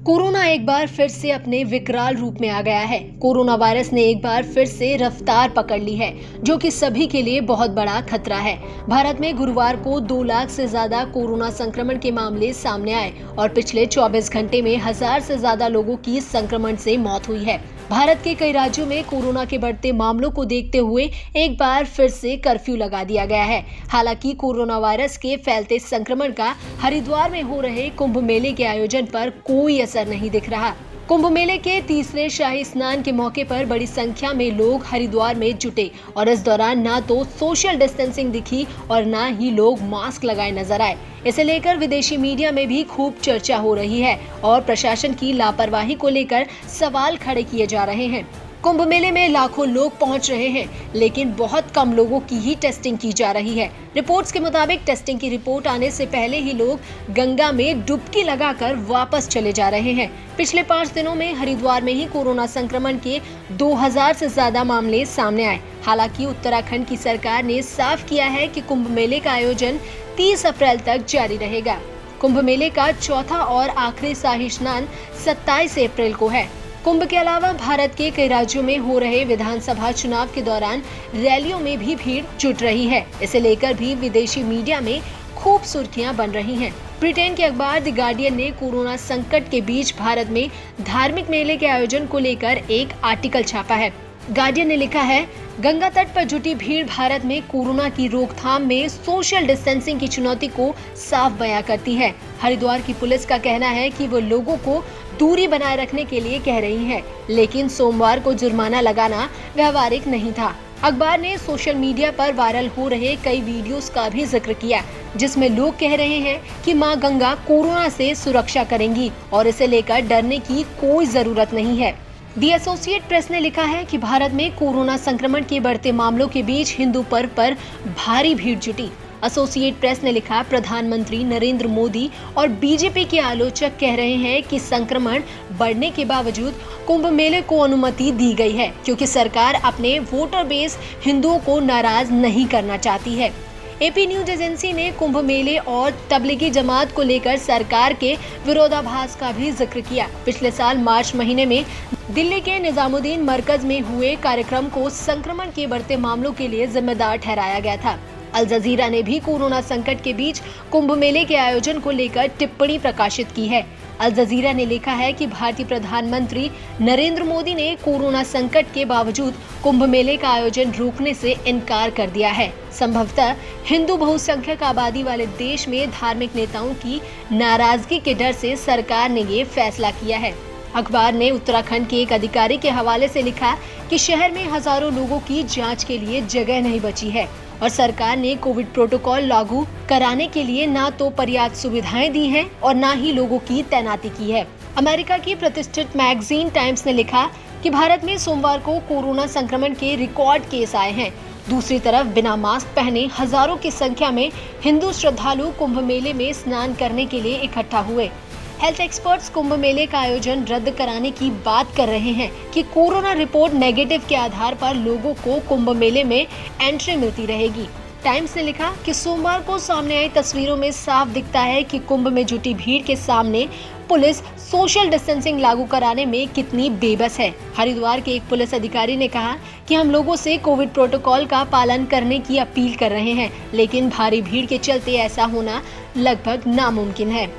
Corona एक बार फिर से अपने विकराल रूप में आ गया है। कोरोना वायरस ने एक बार फिर से रफ्तार पकड़ ली है, जो कि सभी के लिए बहुत बड़ा खतरा है। भारत में गुरुवार को 2 लाख से ज्यादा कोरोना संक्रमण के मामले सामने आए और पिछले 24 घंटे में 1000 से ज्यादा लोगों की संक्रमण से मौत हुई है। भारत के कई राज्यों में कोरोना के बढ़ते मामलों को देखते हुए एक बार फिर से कर्फ्यू लगा दिया गया है। हालांकि कोरोना वायरस के फैलते संक्रमण का हरिद्वार में हो रहे कुंभ मेले के आयोजन पर कोई असर नहीं दिख रहा। कुंभ मेले के तीसरे शाही स्नान के मौके पर बड़ी संख्या में लोग हरिद्वार में जुटे और इस दौरान ना तो सोशल डिस्टेंसिंग दिखी और ना ही लोग मास्क लगाए नजर आए। इसे लेकर विदेशी मीडिया में भी खूब चर्चा हो रही है और प्रशासन की लापरवाही को लेकर सवाल खड़े किए जा रहे हैं। कुंभ मेले में लाखों लोग पहुंच रहे हैं, लेकिन बहुत कम लोगों की ही टेस्टिंग की जा रही है। रिपोर्ट्स के मुताबिक टेस्टिंग की रिपोर्ट आने से पहले ही लोग गंगा में डुबकी लगाकर वापस चले जा रहे हैं। पिछले 5 दिनों में हरिद्वार में ही कोरोना संक्रमण के 2000 से ज्यादा मामले सामने आए। हालांकि उत्तराखंड की सरकार ने साफ किया है कि कुंभ मेले का आयोजन 30 अप्रैल तक जारी रहेगा। कुंभ मेले का चौथा और आखिरी शाही स्नान 27 अप्रैल को है। कुंभ के अलावा भारत के कई राज्यों में हो रहे विधानसभा चुनाव के दौरान रैलियों में भी भीड़ जुट रही है। इसे लेकर भी विदेशी मीडिया में खूब सुर्खियां बन रही हैं। ब्रिटेन के अखबार द गार्डियन ने कोरोना संकट के बीच भारत में धार्मिक मेले के आयोजन को लेकर एक आर्टिकल छापा है। गार्डियन ने लिखा है, गंगा तट पर जुटी भीड़ भारत में कोरोना की रोकथाम में सोशल डिस्टेंसिंग की चुनौती को साफ बयां करती है। हरिद्वार की पुलिस का कहना है कि वो लोगों को दूरी बनाए रखने के लिए कह रही है, लेकिन सोमवार को जुर्माना लगाना व्यावहारिक नहीं था। अखबार ने सोशल मीडिया पर वायरल हो रहे कई वीडियोस का भी जिक्र किया, जिसमें लोग कह रहे हैं कि मां गंगा कोरोना से सुरक्षा करेंगी और इसे लेकर डरने की कोई जरूरत नहीं है। दी एसोसिएट प्रेस ने लिखा है कि भारत में कोरोना संक्रमण के बढ़ते मामलों के बीच हिंदू पर्व पर भारी भीड़ जुटी। एसोसिएट प्रेस ने लिखा, प्रधानमंत्री नरेंद्र मोदी और बीजेपी के आलोचक कह रहे हैं कि संक्रमण बढ़ने के बावजूद कुंभ मेले को अनुमति दी गई है, क्योंकि सरकार अपने वोटर बेस हिंदुओं को नाराज नहीं करना चाहती है। एपी न्यूज एजेंसी ने कुंभ मेले और तबलीगी जमात को लेकर सरकार के विरोधाभास का भी जिक्र किया। पिछले साल मार्च महीने में दिल्ली के निजामुद्दीन मरकज में हुए कार्यक्रम को संक्रमण के बढ़ते मामलों के लिए जिम्मेदार ठहराया गया था। अल जजीरा ने भी कोरोना संकट के बीच कुंभ मेले के आयोजन को लेकर टिप्पणी प्रकाशित की है। अल जजीरा ने लिखा है कि भारतीय प्रधानमंत्री नरेंद्र मोदी ने कोरोना संकट के बावजूद कुंभ मेले का आयोजन रोकने से इनकार कर दिया है। संभवतः हिंदू बहुसंख्यक आबादी वाले देश में धार्मिक नेताओं की नाराजगी के डर से सरकार ने ये फैसला किया है। अखबार ने उत्तराखंड के एक अधिकारी के हवाले से लिखा कि शहर में हजारों लोगों की जांच के लिए जगह नहीं बची है और सरकार ने कोविड प्रोटोकॉल लागू कराने के लिए ना तो पर्याप्त सुविधाएं दी हैं और ना ही लोगों की तैनाती की है। अमेरिका की प्रतिष्ठित मैगजीन टाइम्स ने लिखा कि भारत में सोमवार को कोरोना संक्रमण के रिकॉर्ड केस आए हैं। दूसरी तरफ बिना मास्क पहने हजारों की संख्या में हिंदू श्रद्धालु कुंभ मेले में स्नान करने के लिए इकट्ठा हुए। हेल्थ एक्सपर्ट्स कुंभ मेले का आयोजन रद्द कराने की बात कर रहे हैं कि कोरोना रिपोर्ट नेगेटिव के आधार पर लोगों को कुंभ मेले में एंट्री मिलती रहेगी। टाइम्स ने लिखा कि सोमवार को सामने आई तस्वीरों में साफ दिखता है कि कुंभ में जुटी भीड़ के सामने पुलिस सोशल डिस्टेंसिंग लागू कराने में कितनी बेबस है। हरिद्वार के एक पुलिस अधिकारी ने कहा कि हम लोगों से कोविड प्रोटोकॉल का पालन करने की अपील कर रहे हैं, लेकिन भारी भीड़ के चलते ऐसा होना लगभग नामुमकिन है।